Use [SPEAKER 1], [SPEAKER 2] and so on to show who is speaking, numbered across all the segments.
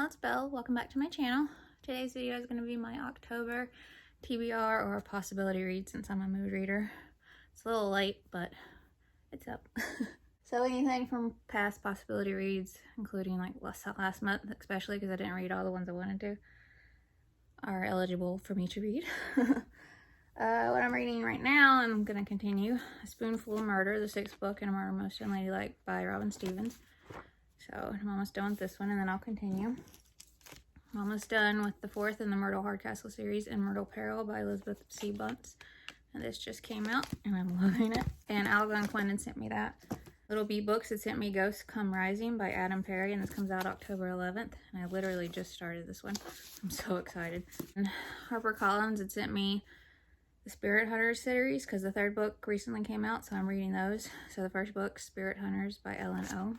[SPEAKER 1] y'all, it's Belle. Welcome back to my channel. Today's video is going to be my October TBR or possibility read since I'm a mood reader. It's a little late, but it's up. So anything from past possibility reads, including like last month, especially because I didn't read all the ones I wanted to, are eligible for me to read. What I'm reading right now, I'm going to continue, A Spoonful of Murder, the 6th book in A Murder Most Unladylike by Robin Stevens. So I'm almost done with this one, and then I'll continue. I'm almost done with the 4th in the Myrtle Hardcastle series, In Myrtle Peril by Elizabeth C. Bunce. And this just came out, and I'm loving it. And Algonquin had sent me that. Little Bee Books had sent me Ghosts Come Rising by Adam Perry, and this comes out October 11th. And I literally just started this one. I'm so excited. And HarperCollins had sent me the Spirit Hunters series, because the 3rd book recently came out, so I'm reading those. So the 1st book, Spirit Hunters by Ellen O.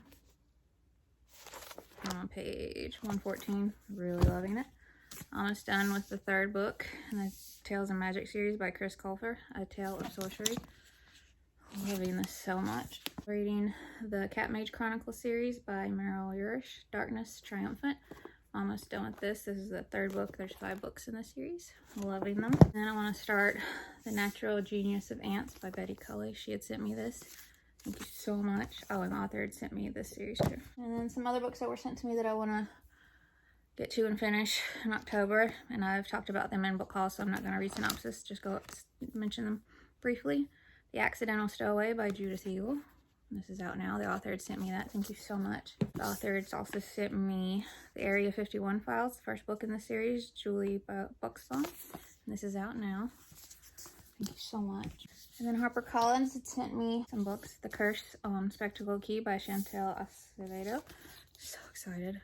[SPEAKER 1] I'm on page 114, really loving it. Almost done with the 3rd book in the Tales of Magic series by Chris Colfer, A Tale of Sorcery. Loving this so much. Reading the Cat Mage Chronicles series by Meryl Urish, Darkness Triumphant. Almost done with this. This is the 3rd book. There's 5 books in the series. Loving them. Then I want to start The Natural Genius of Ants by Betty Cully. She had sent me this. Thank you so much. Oh, and the author had sent me this series too. And then some other books that were sent to me that I want to get to and finish in October. And I've talked about them in book haul, so I'm not going to read synopsis. Just go mention them briefly. The Accidental Stowaway by Judith Eagle. This is out now. The author had sent me that. Thank you so much. The author had also sent me the Area 51 Files, the 1st book in the series, Julie Buxbaum. This is out now. Thank you so much. And then HarperCollins had sent me some books. The Curse on Spectacle Key by Chantal Acevedo. So excited.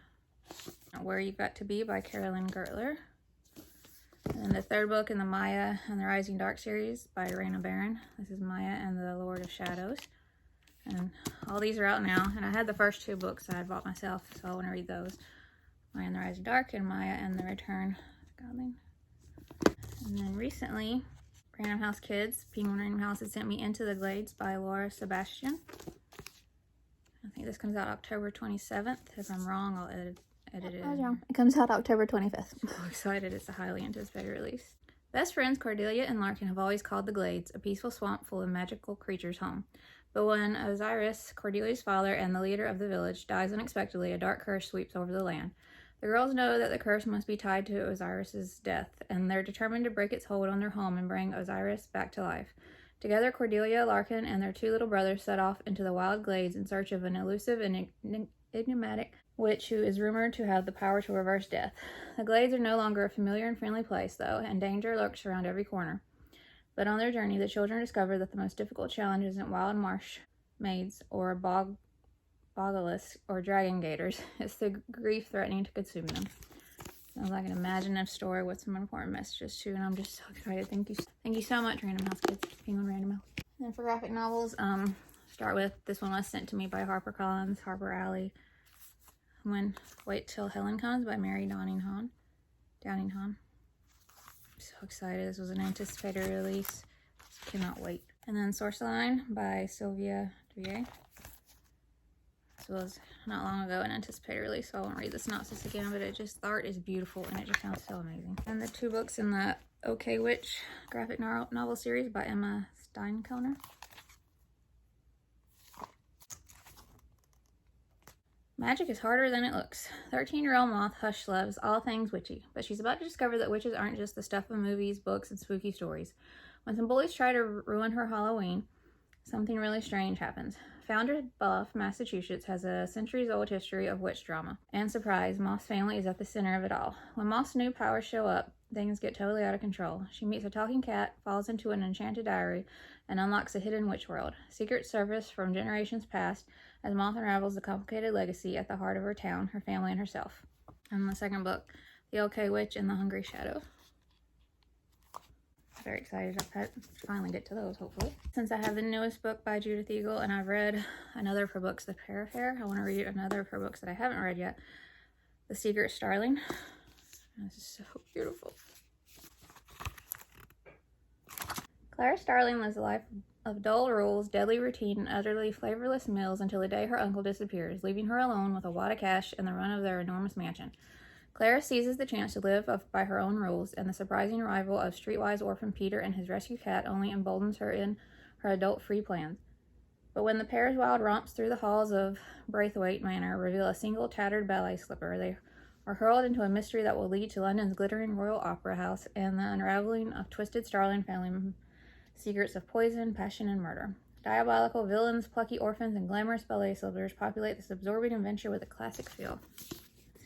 [SPEAKER 1] Where You Got to Be by Carolyn Gertler. And then the 3rd book in the Maya and the Rising Dark series by Raina Barron. This is Maya and the Lord of Shadows. And all these are out now. And I had the first 2 books I had bought myself, so I want to read those. Maya and the Rising Dark and Maya and the Return of Godling. And then recently, Random House Kids, Penguin Random House had sent me Into the Glades by Laura Sebastian. I think this comes out October 27th. If I'm wrong, I'll edit it. I was wrong. It comes out October 25th. I'm so excited. It's a highly anticipated release. Best friends Cordelia and Larkin have always called the Glades a peaceful swamp full of magical creatures home. But when Osiris, Cordelia's father and the leader of the village, dies unexpectedly, a dark curse sweeps over the land. The girls know that the curse must be tied to Osiris's death, and they're determined to break its hold on their home and bring Osiris back to life. Together, Cordelia, Larkin, and their 2 little brothers set off into the wild glades in search of an elusive and enigmatic witch who is rumored to have the power to reverse death. The glades are no longer a familiar and friendly place, though, and danger lurks around every corner. But on their journey, the children discover that the most difficult challenge isn't wild marsh maids or bogalus or dragon gators. It's the grief threatening to consume them. Sounds like an imaginative story with some important messages too, and I'm just so excited. Thank you so much, Random House Kids. Penguin Random House. And then for graphic novels, start with this one was sent to me by HarperCollins, Harper Alley. Wait Till Helen Comes by Mary Downinghan. I'm so excited. This was an anticipated release. Cannot wait. And then Sourceline by Sylvia Drouet. This was not long ago an anticipated release, so I won't read the synopsis again, but the art is beautiful and it just sounds so amazing. And the 2 books in the OK Witch graphic novel series by Emma Steinkoner. Magic is harder than it looks. 13-year-old Moth Hush loves all things witchy, but she's about to discover that witches aren't just the stuff of movies, books, and spooky stories. When some bullies try to ruin her Halloween, something really strange happens. Founded Bluff, Massachusetts has a centuries-old history of witch drama. And surprise, Moth's family is at the center of it all. When Moth's new powers show up, things get totally out of control. She meets a talking cat, falls into an enchanted diary, and unlocks a hidden witch world. Secrets surface from generations past as Moth unravels the complicated legacy at the heart of her town, her family, and herself. And the 2nd book, The OK Witch and the Hungry Shadow. Very excited to finally get to those, hopefully. Since I have the newest book by Judith Eagle and I've read another of her books, The Parafair, I want to read another of her books that I haven't read yet, The Secret Starling. This is so beautiful. Clara Starling lives a life of dull rules, deadly routine, and utterly flavorless meals until the day her uncle disappears, leaving her alone with a wad of cash and the run of their enormous mansion. Clara seizes the chance to live by her own rules, and the surprising arrival of streetwise orphan Peter and his rescue cat only emboldens her in her adult-free plans. But when the pair's wild romps through the halls of Braithwaite Manor reveal a single tattered ballet slipper, they are hurled into a mystery that will lead to London's glittering Royal Opera House and the unraveling of twisted Starling family secrets of poison, passion, and murder. Diabolical villains, plucky orphans, and glamorous ballet slippers populate this absorbing adventure with a classic feel.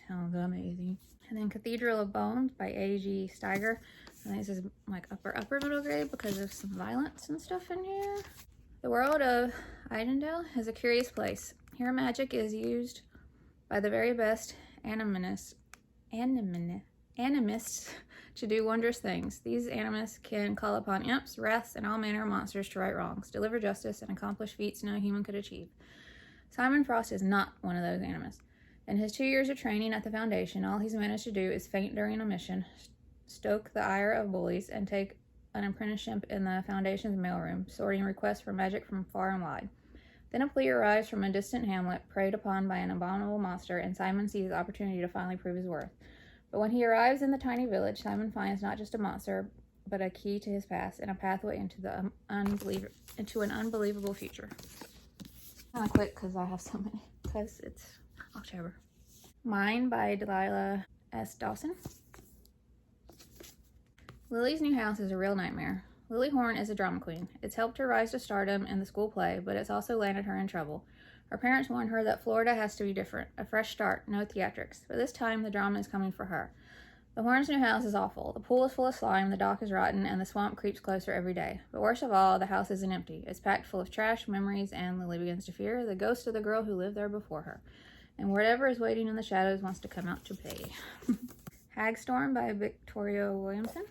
[SPEAKER 1] Sounds amazing. And then Cathedral of Bones by A.G. Stiger. I think this is like upper middle grade because of some violence and stuff in here. The world of Idendale is a curious place. Here magic is used by the very best animists to do wondrous things. These animists can call upon imps, wraths, and all manner of monsters to right wrongs, deliver justice, and accomplish feats no human could achieve. Simon Frost is not one of those animists. In his 2 years of training at the Foundation, all he's managed to do is faint during a mission, stoke the ire of bullies, and take an apprenticeship in the Foundation's mailroom, sorting requests for magic from far and wide. Then a plea arrives from a distant hamlet, preyed upon by an abominable monster, and Simon sees the opportunity to finally prove his worth. But when he arrives in the tiny village, Simon finds not just a monster, but a key to his past and a pathway into an unbelievable future. Kind of quick because I have so many, because it's October. Mine by Delilah S. Dawson. Lily's new house is a real nightmare. Lily Horne is a drama queen. It's helped her rise to stardom in the school play, but it's also landed her in trouble. Her parents warn her that Florida has to be different, a fresh start, no theatrics. But this time, the drama is coming for her. The Horne's new house is awful. The pool is full of slime, the dock is rotten, and the swamp creeps closer every day. But worst of all, the house isn't empty. It's packed full of trash, memories, and Lily begins to fear the ghost of the girl who lived there before her. And whatever is waiting in the shadows wants to come out to play. Hagstorm by Victoria Williamson.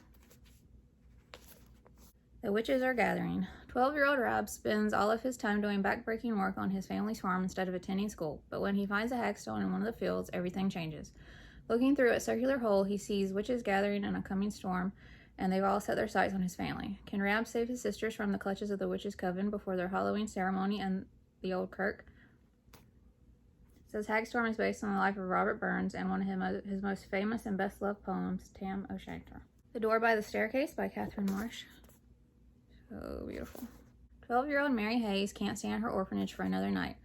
[SPEAKER 1] The witches are gathering. 12-year-old Rob spends all of his time doing backbreaking work on his family's farm instead of attending school, but when he finds a hagstone in one of the fields, everything changes. Looking through a circular hole, he sees witches gathering in a coming storm, and they've all set their sights on his family. Can Rob save his sisters from the clutches of the witches' coven before their Halloween ceremony in the old kirk? It says Hagstorm is based on the life of Robert Burns and one of his most famous and best-loved poems, Tam O'Shanter. The Door by the Staircase by Catherine Marsh. So beautiful. 12-year-old Mary Hayes can't stand her orphanage for another night.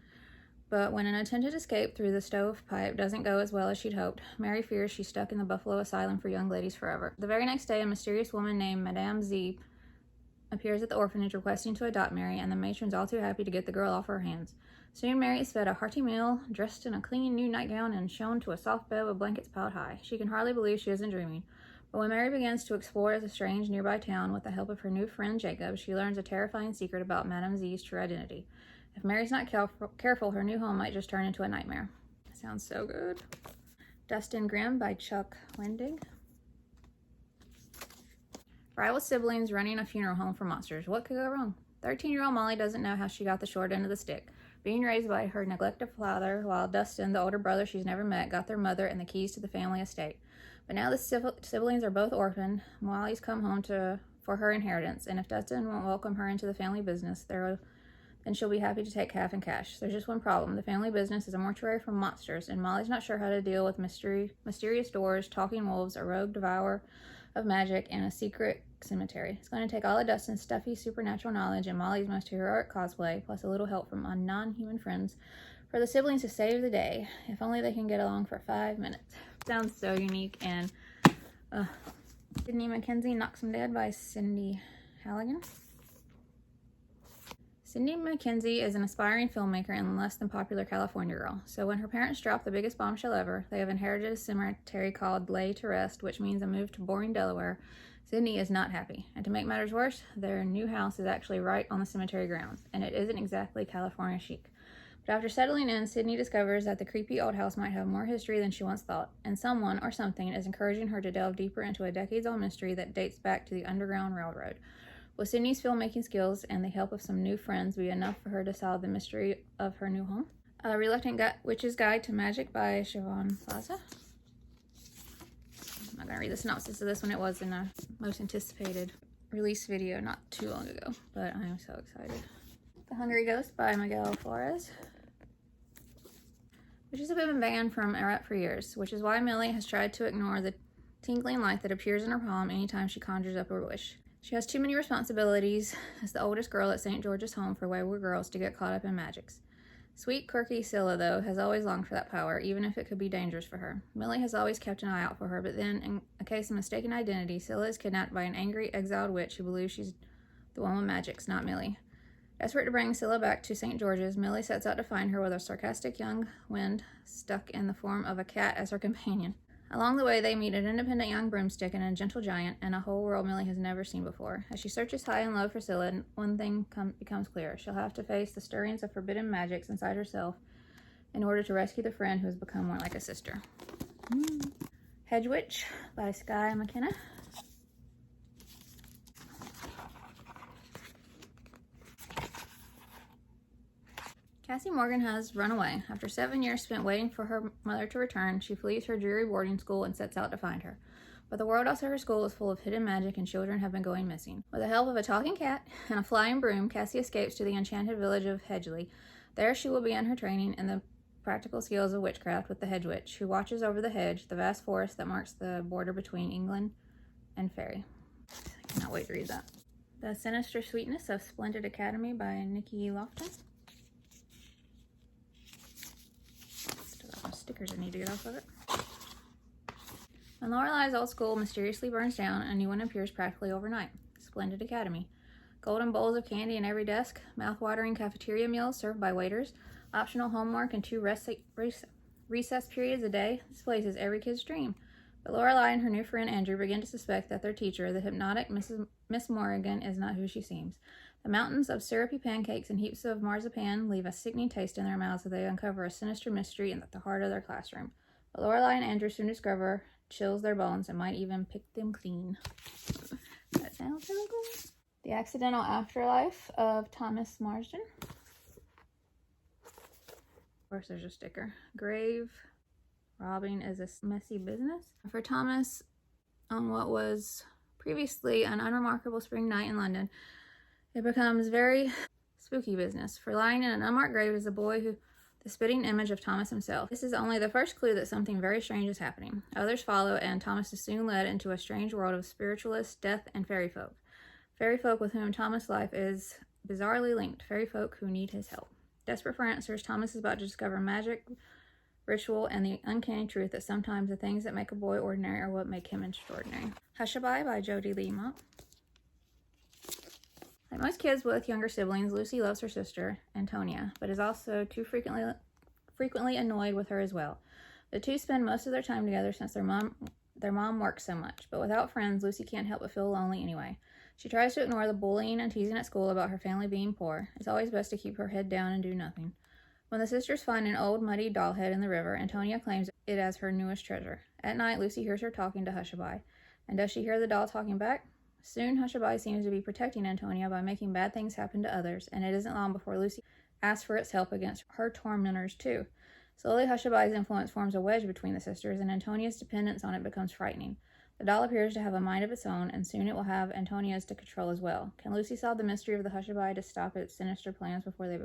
[SPEAKER 1] But when an attempted escape through the stovepipe doesn't go as well as she'd hoped, Mary fears she's stuck in the Buffalo Asylum for young ladies forever. The very next day, a mysterious woman named Madame Z appears at the orphanage requesting to adopt Mary, and the matron's all too happy to get the girl off her hands. Soon Mary is fed a hearty meal, dressed in a clean new nightgown, and shown to a soft bed with blankets piled high. She can hardly believe she isn't dreaming. But when Mary begins to explore the strange nearby town with the help of her new friend Jacob, she learns a terrifying secret about Madame Z's true identity. If Mary's not careful, her new home might just turn into a nightmare. Sounds so good. Dustin Grimm by Chuck Wendig. Rival siblings running a funeral home for monsters. What could go wrong? 13-year-old Molly doesn't know how she got the short end of the stick, being raised by her neglected father, while Dustin, the older brother she's never met, got their mother and the keys to the family estate. But now the siblings are both orphaned. Molly's come home for her inheritance, and if Dustin won't welcome her into the family business, then she'll be happy to take half in cash. There's just one problem. The family business is a mortuary for monsters, and Molly's not sure how to deal with mysterious doors, talking wolves, a rogue devourer of magic, and a secret cemetery. It's going to take all of Dustin's stuffy supernatural knowledge and Molly's most heroic cosplay, plus a little help from non-human friends, for the siblings to save the day. If only they can get along for 5 minutes. Sounds so unique. And Sydney Mackenzie Knocks 'em Dead by Cindy Halligan. Cindy Mackenzie is an aspiring filmmaker and less than popular California girl. So when her parents drop the biggest bombshell ever, they have inherited a cemetery called Lay to Rest, which means a move to boring Delaware. Sydney is not happy. And to make matters worse, their new house is actually right on the cemetery grounds, and it isn't exactly California chic. But after settling in, Sydney discovers that the creepy old house might have more history than she once thought, and someone or something is encouraging her to delve deeper into a decades-old mystery that dates back to the Underground Railroad. Will Sydney's filmmaking skills and the help of some new friends be enough for her to solve the mystery of her new home? A Reluctant Witch's Guide to Magic by Siobhan Plaza. I'm not going to read the synopsis of this one. It was in a most anticipated release video not too long ago, but I am so excited. The Hungry Ghost by Miguel Flores. Witches have been banned from Eret for years, which is why Millie has tried to ignore the tingling light that appears in her palm anytime she conjures up a wish. She has too many responsibilities as the oldest girl at St. George's Home for Wayward Girls to get caught up in magics. Sweet, quirky Scylla, though, has always longed for that power, even if it could be dangerous for her. Millie has always kept an eye out for her, but then, in a case of mistaken identity, Scylla is kidnapped by an angry, exiled witch who believes she's the one with magics, not Millie. Desperate to bring Scylla back to St. George's, Millie sets out to find her with a sarcastic young wind stuck in the form of a cat as her companion. Along the way, they meet an independent young broomstick and a gentle giant and a whole world Millie has never seen before. As she searches high and low for Scylla, one thing becomes clear. She'll have to face the stirrings of forbidden magics inside herself in order to rescue the friend who has become more like a sister. Hedgewich by Skye and Mckenna. Cassie Morgan has run away. After 7 years spent waiting for her mother to return, she flees her dreary boarding school and sets out to find her. But the world outside her school is full of hidden magic and children have been going missing. With the help of a talking cat and a flying broom, Cassie escapes to the enchanted village of Hedgewich. There she will begin her training in the practical skills of witchcraft with the Hedge Witch, who watches over the hedge, the vast forest that marks the border between England and Fairy. I cannot wait to read that. The Sinister Sweetness of Splendid Academy by Nikki Loftus. Stickers I need to get off of it. When Lorelei's old school mysteriously burns down, a new one appears practically overnight. Splendid Academy. Golden bowls of candy in every desk, mouth-watering cafeteria meals served by waiters, optional homework, and 2 recess periods a day. This place is every kid's dream. But Lorelei and her new friend Andrew begin to suspect that their teacher, the hypnotic Miss Morrigan, is not who she seems. The mountains of syrupy pancakes and heaps of marzipan leave a sickening taste in their mouths as they uncover a sinister mystery at the heart of their classroom. But Lorelei and Andrew soon discover chills their bones and might even pick them clean. That sounds so cool. The Accidental Afterlife of Thomas Marsden. Of course, there's a sticker. Grave robbing is a messy business. For Thomas, on what was previously an unremarkable spring night in London, it becomes very spooky business. For lying in an unmarked grave is a boy who, the spitting image of Thomas himself. This is only the first clue that something very strange is happening. Others follow, and Thomas is soon led into a strange world of spiritualists, death, and fairy folk. Fairy folk with whom Thomas' life is bizarrely linked. Fairy folk who need his help. Desperate for answers, Thomas is about to discover magic, ritual, and the uncanny truth that sometimes the things that make a boy ordinary are what make him extraordinary. Hushabye by Jody Lee Mott. Like most kids with younger siblings, Lucy loves her sister, Antonia, but is also too frequently annoyed with her as well. The two spend most of their time together since their mom works so much, but without friends, Lucy can't help but feel lonely anyway. She tries to ignore the bullying and teasing at school about her family being poor. It's always best to keep her head down and do nothing. When the sisters find an old muddy doll head in the river, Antonia claims it as her newest treasure. At night, Lucy hears her talking to Hushabye. And does she hear the doll talking back? Soon, Hushabye seems to be protecting Antonia by making bad things happen to others, and it isn't long before Lucy asks for its help against her tormentors too. Slowly, Hushabye's influence forms a wedge between the sisters, and Antonia's dependence on it becomes frightening. The doll appears to have a mind of its own, and soon it will have Antonia's to control as well. Can Lucy solve the mystery of the Hushabye to stop its sinister plans before they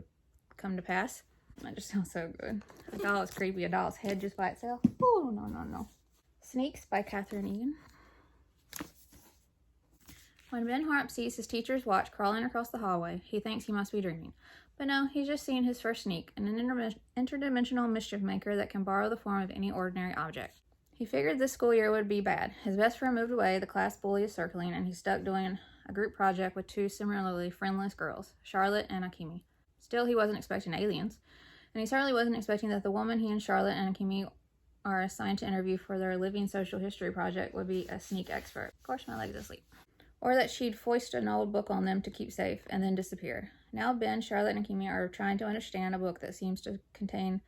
[SPEAKER 1] come to pass? That just sounds so good. A doll is creepy. A doll's head just by itself. Oh, no. Sneaks by Catherine Egan. When Ben Harp sees his teacher's watch crawling across the hallway, he thinks he must be dreaming. But no, he's just seen his first sneak, an interdimensional mischief maker that can borrow the form of any ordinary object. He figured this school year would be bad. His best friend moved away, the class bully is circling, and he's stuck doing a group project with 2 similarly friendless girls, Charlotte and Akemi. Still, he wasn't expecting aliens, and he certainly wasn't expecting that the woman he and Charlotte and Akemi are assigned to interview for their living social history project would be a sneak expert. Of course, my leg's asleep. Or that she'd foist an old book on them to keep safe and then disappear. Now Ben, Charlotte, and Akemi are trying to understand a book that seems to contain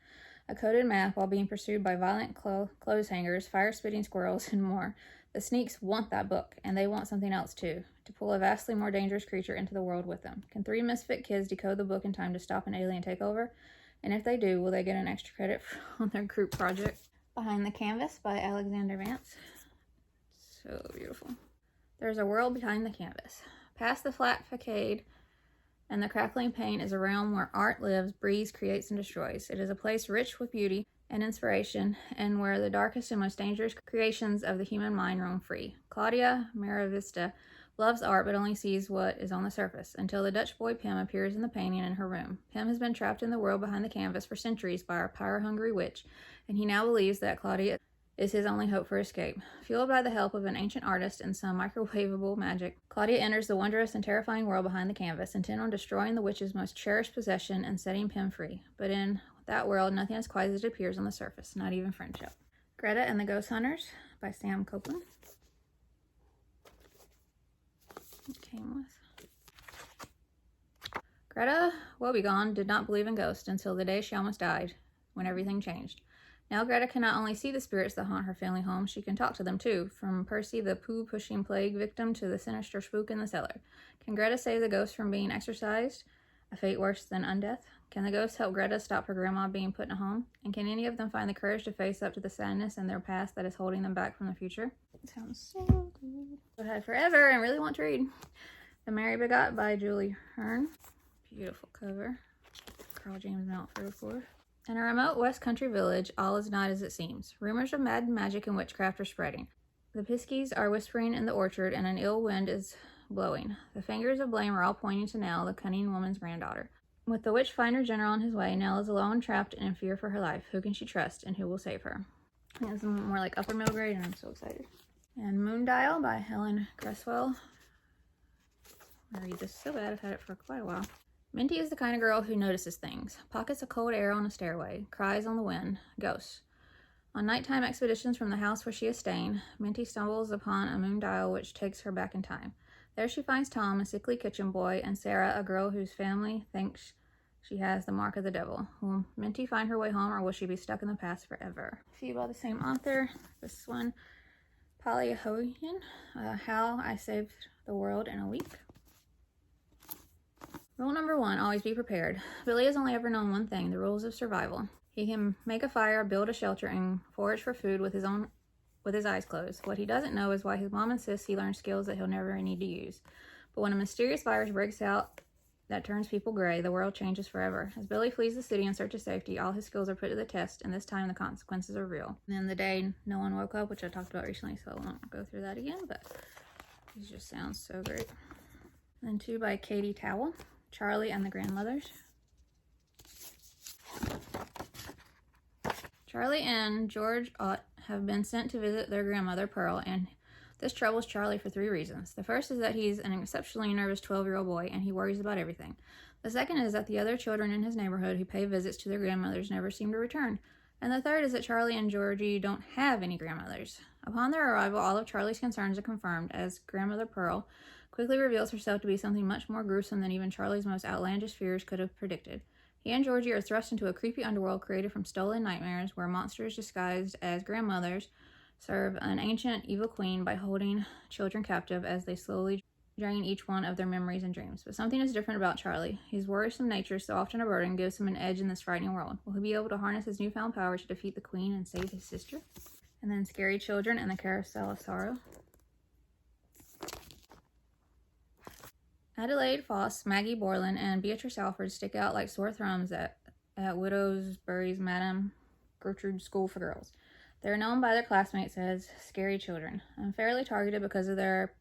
[SPEAKER 1] a coded map while being pursued by violent clothes hangers, fire-spitting squirrels, and more. The sneaks want that book, and they want something else too, to pull a vastly more dangerous creature into the world with them. Can 3 misfit kids decode the book in time to stop an alien takeover? And if they do, will they get an extra credit on their group project? Behind the Canvas by Alexander Vance. So beautiful. There's a world behind the canvas. Past the flat facade and the crackling paint is a realm where art lives, breathes, creates, and destroys. It is a place rich with beauty and inspiration, and where the darkest and most dangerous creations of the human mind roam free. Claudia Maravista loves art but only sees what is on the surface, until the Dutch boy Pim appears in the painting in her room. Pim has been trapped in the world behind the canvas for centuries by our power-hungry witch, and he now believes that Claudia is his only hope for escape. Fueled by the help of an ancient artist and some microwavable magic, Claudia enters the wondrous and terrifying world behind the canvas, intent on destroying the witch's most cherished possession and setting Pim free. But in that world, nothing is quite as it appears on the surface, not even friendship. Greta and the Ghost Hunters by Sam Copeland. It came with Greta Woebegone did not believe in ghosts until the day she almost died, when everything changed. Now Greta can not only see the spirits that haunt her family home, she can talk to them too, from Percy the poo-pushing plague victim to the sinister spook in the cellar. Can Greta save the ghost from being exorcised, a fate worse than undeath? Can the ghost help Greta stop her grandma being put in a home? And can any of them find the courage to face up to the sadness in their past that is holding them back from the future? It sounds so good. I've had forever and really want to read. The Mary Begot by Julie Hearn. Beautiful cover. Carl James Mountford, of course. In a remote West Country village, all is not as it seems. Rumors of mad magic and witchcraft are spreading. The piskies are whispering in the orchard, and an ill wind is blowing. The fingers of blame are all pointing to Nell, the cunning woman's granddaughter. With the witch finder general on his way, Nell is alone, trapped, and in fear for her life. Who can she trust, and who will save her? I think it's more like upper middle grade, and I'm so excited. And Moondial by Helen Cresswell. I read this so bad, I've had it for quite a while. Minty is the kind of girl who notices things. Pockets of cold air on a stairway, cries on the wind, ghosts. On nighttime expeditions from the house where she is staying, Minty stumbles upon a moondial which takes her back in time. There she finds Tom, a sickly kitchen boy, and Sarah, a girl whose family thinks she has the mark of the devil. Will Minty find her way home, or will she be stuck in the past forever? A few by the same author. This one, Polly Hogan, How I Saved the World in a Week. Rule number 1, always be prepared. Billy has only ever known one thing, the rules of survival. He can make a fire, build a shelter, and forage for food with his eyes closed. What he doesn't know is why his mom insists he learn skills that he'll never need to use. But when a mysterious virus breaks out that turns people gray, the world changes forever. As Billy flees the city in search of safety, all his skills are put to the test, and this time the consequences are real. And then the day no one woke up, which I talked about recently, so I won't go through that again, but these just sounds so great. And then 2 by Katie Towell, Charlie and the Grandmothers. Charlie and George Ott have been sent to visit their grandmother, Pearl, and this troubles Charlie for 3 reasons. The first is that he's an exceptionally nervous 12-year-old boy, and he worries about everything. The second is that the other children in his neighborhood who pay visits to their grandmothers never seem to return. And the third is that Charlie and Georgie don't have any grandmothers. Upon their arrival, all of Charlie's concerns are confirmed, as grandmother Pearl quickly reveals herself to be something much more gruesome than even Charlie's most outlandish fears could have predicted. He and Georgie are thrust into a creepy underworld created from stolen nightmares, where monsters disguised as grandmothers serve an ancient evil queen by holding children captive as they slowly drain each one of their memories and dreams. But something is different about Charlie. His worrisome nature, so often a burden, gives him an edge in this frightening world. Will he be able to harness his newfound power to defeat the queen and save his sister? And then Scary Children and the Carousel of Sorrow. Adelaide Foss, Maggie Borland, and Beatrice Alford stick out like sore thumbs at Widowsbury's Madame Gertrude School for Girls. They are known by their classmates as Scary Children. Unfairly targeted because of their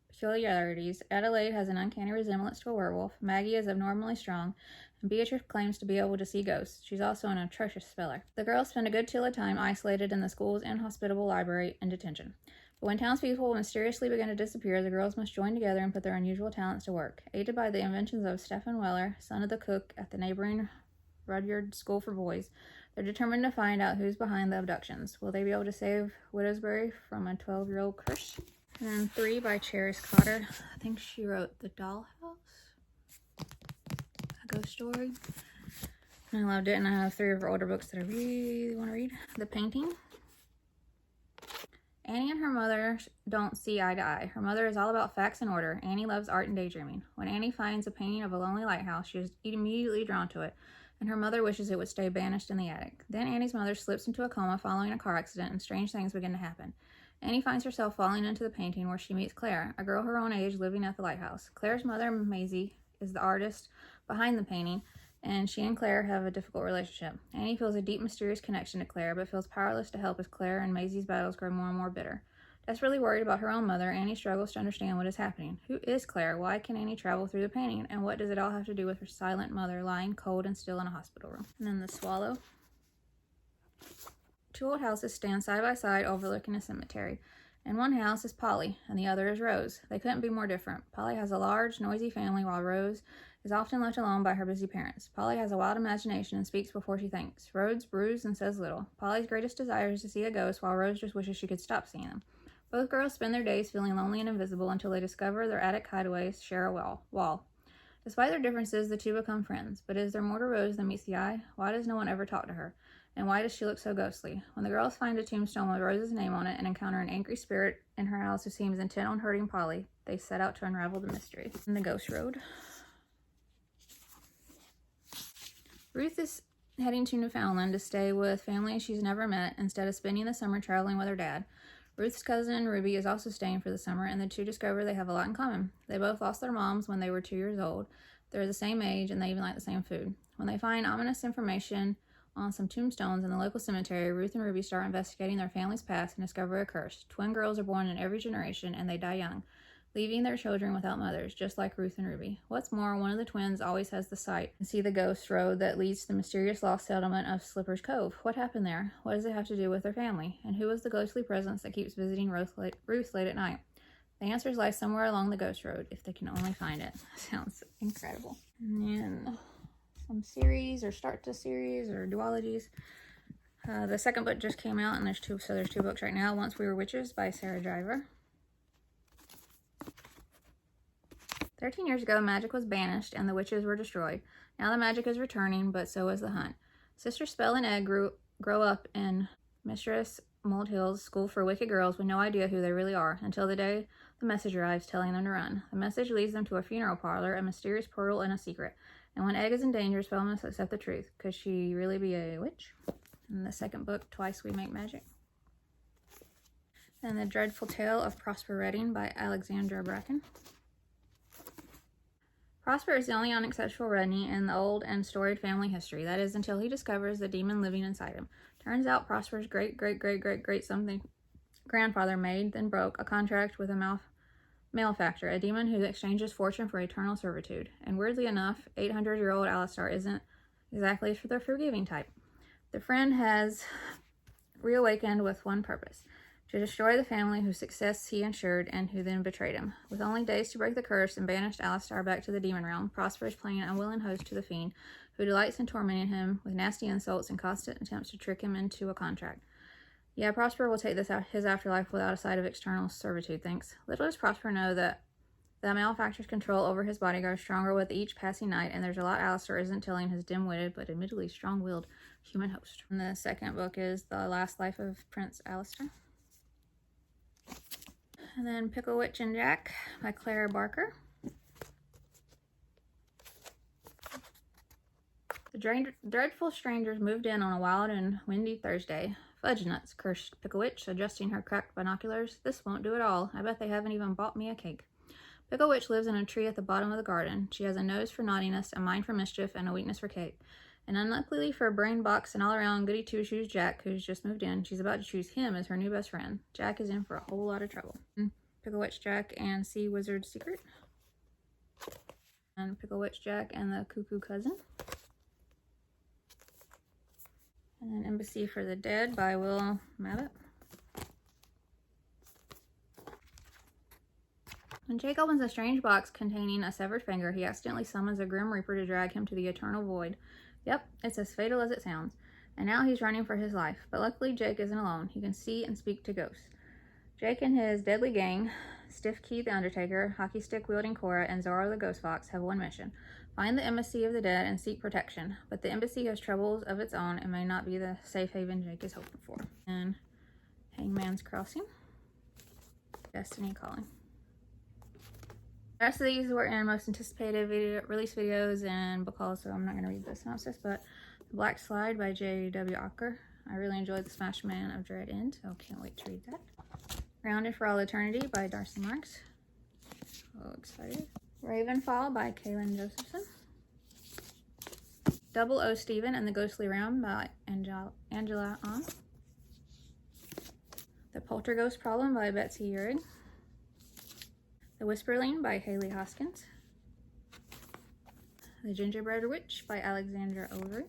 [SPEAKER 1] peculiarities, Adelaide has an uncanny resemblance to a werewolf, Maggie is abnormally strong, and Beatrice claims to be able to see ghosts. She's also an atrocious speller. The girls spend a good deal of time isolated in the school's inhospitable library and detention. But when townspeople mysteriously begin to disappear, the girls must join together and put their unusual talents to work. Aided by the inventions of Stephen Weller, son of the cook at the neighboring Rudyard School for Boys, they're determined to find out who's behind the abductions. Will they be able to save Widowsbury from a 12-year-old curse? And then 3 by Cherise Cotter. I think she wrote The Dollhouse, a ghost story. And I loved it, and I have 3 of her older books that I really want to read. The Painting. Annie and her mother don't see eye to eye. Her mother is all about facts and order. Annie loves art and daydreaming. When Annie finds a painting of a lonely lighthouse, she is immediately drawn to it, and her mother wishes it would stay banished in the attic. Then Annie's mother slips into a coma following a car accident, and strange things begin to happen. Annie finds herself falling into the painting, where she meets Claire, a girl her own age living at the lighthouse. Claire's mother, Maisie, is the artist behind the painting, and she and Claire have a difficult relationship. Annie feels a deep, mysterious connection to Claire, but feels powerless to help as Claire and Maisie's battles grow more and more bitter. Desperately worried about her own mother, Annie struggles to understand what is happening. Who is Claire? Why can Annie travel through the painting? And what does it all have to do with her silent mother lying cold and still in a hospital room? And then the swallow. Two old houses stand side by side overlooking a cemetery. In one house is Polly, and the other is Rose. They couldn't be more different. Polly has a large, noisy family, while Rose is often left alone by her busy parents. Polly has a wild imagination and speaks before she thinks. Rose brews and says little. Polly's greatest desire is to see a ghost, while Rose just wishes she could stop seeing them. Both girls spend their days feeling lonely and invisible until they discover their attic hideaways share a wall. Despite their differences, the two become friends. But is there more to Rose than meets the eye? Why does no one ever talk to her? And why does she look so ghostly? When the girls find a tombstone with Rose's name on it and encounter an angry spirit in her house who seems intent on hurting Polly, they set out to unravel the mystery. In the Ghost Road. Ruth is heading to Newfoundland to stay with family she's never met instead of spending the summer traveling with her dad. Ruth's cousin Ruby is also staying for the summer, and the two discover they have a lot in common. They both lost their moms when they were 2 years old. They're the same age, and they even like the same food. When they find ominous information on some tombstones in the local cemetery, Ruth and Ruby start investigating their family's past and discover a curse. Twin girls are born in every generation, and they die young, leaving their children without mothers, just like Ruth and Ruby. What's more, one of the twins always has the sight and see the ghost road that leads to the mysterious lost settlement of Slipper's Cove. What happened there? What does it have to do with their family? And who is the ghostly presence that keeps visiting Ruth late at night? The answers lie somewhere along the ghost road, if they can only find it. Sounds incredible. And some series, or start to series, or duologies. The second book just came out, and there's two books right now. Once We Were Witches by Sarah Driver. 13 years ago, magic was banished and the witches were destroyed. Now the magic is returning, but so is the hunt. Sister Spell and Egg grow up in Mistress Moldhill's school for wicked girls with no idea who they really are, until the day the message arrives telling them to run. The message leads them to a funeral parlor, a mysterious portal, and a secret. And when Egg is in danger, Spell must accept the truth. Could she really be a witch? In the second book, Twice We Make Magic. And The Dreadful Tale of Prosper Redding by Alexandra Bracken. Prosper is the only unsuccessful Redney in the old and storied family history. That is, until he discovers the demon living inside him. Turns out Prosper's great something grandfather made, then broke, a contract with a malefactor, a demon who exchanges fortune for eternal servitude. And weirdly enough, 800-year-old Alistar isn't exactly for the forgiving type. The friend has reawakened with one purpose: to destroy the family whose success he ensured and who then betrayed him. With only days to break the curse and banished Alistar back to the demon realm, Prosper is playing an unwilling host to the fiend, who delights in tormenting him with nasty insults and constant attempts to trick him into a contract. Yeah, Prosper will take his afterlife without a sight of external servitude, thanks. Little does Prosper know that the malefactor's control over his body grows stronger with each passing night, and there's a lot Alistar isn't telling his dim-witted but admittedly strong-willed human host. And the second book is The Last Life of Prince Alistar. And then Pickle Witch and Jack by Clara Barker. The dreadful strangers moved in on a wild and windy Thursday. Fudge nuts, cursed Pickle Witch, adjusting her cracked binoculars. This won't do at all. I bet they haven't even bought me a cake. Pickle Witch lives in a tree at the bottom of the garden. She has a nose for naughtiness, a mind for mischief, and a weakness for cake. And unluckily for brain box and all-around goody two-shoes Jack, who's just moved in, she's about to choose him as her new best friend. Jack is in for a whole lot of trouble. Pickle Witch Jack and Sea Wizard's Secret. And Pickle Witch Jack and the Cuckoo Cousin. And then Embassy for the Dead by Will Mabbitt. When Jake opens a strange box containing a severed finger, he accidentally summons a Grim Reaper to drag him to the eternal void. Yep, it's as fatal as it sounds. And now he's running for his life. But luckily, Jake isn't alone. He can see and speak to ghosts. Jake and his deadly gang, Stiff Key the Undertaker, Hockey Stick Wielding Cora, and Zorro the Ghost Fox, have one mission: find the Embassy of the Dead and seek protection. But the Embassy has troubles of its own and may not be the safe haven Jake is hoping for. And Hangman's Crossing. Destiny Calling. The rest of these were in most anticipated release videos and book hauls, so I'm not going to read the synopsis, but The Black Slide by J.W. Ocker. I really enjoyed The Smash Man of Dread End, so can't wait to read that. Grounded for All Eternity by Darcy Marks. So excited. Ravenfall by Kaylin Josephson. Double O Stephen and the Ghostly Realm by Angela On. The Poltergeist Problem by Betsy Urig. The Whisperling by Haley Hoskins. The Gingerbread Witch by Alexandra Overy.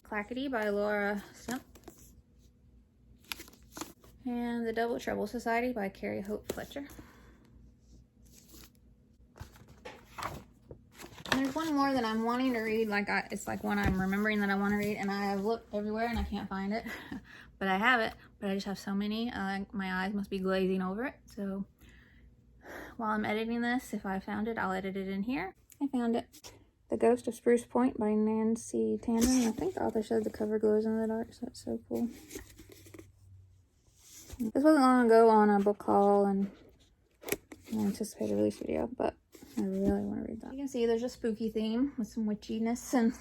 [SPEAKER 1] Clackety by Laura Stump. And The Double Trouble Society by Carrie Hope Fletcher. And there's one more that I'm wanting to read, it's like one I'm remembering that I want to read, and I have looked everywhere and I can't find it. But I have it, but I just have so many, my eyes must be glazing over it. So while I'm editing this, if I found it, I'll edit it in here. I found it. The Ghost of Spruce Point by Nancy Tandon. I think the author said the cover glows in the dark, so that's so cool. This wasn't long ago on a book haul and an anticipated release video, but I really want to read that. You can see there's a spooky theme with some witchiness, and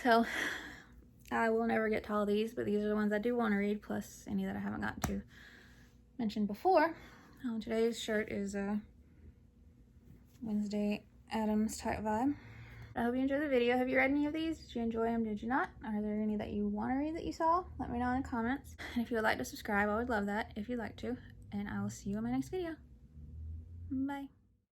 [SPEAKER 1] so I will never get to all these, but these are the ones I do want to read, plus any that I haven't gotten to mention before. Today's shirt is a Wednesday Addams type vibe. I hope you enjoyed the video. Have you read any of these? Did you enjoy them? Did you not? Are there any that you want to read that you saw? Let me know in the comments. And if you would like to subscribe, I would love that if you'd like to. And I will see you in my next video. Bye.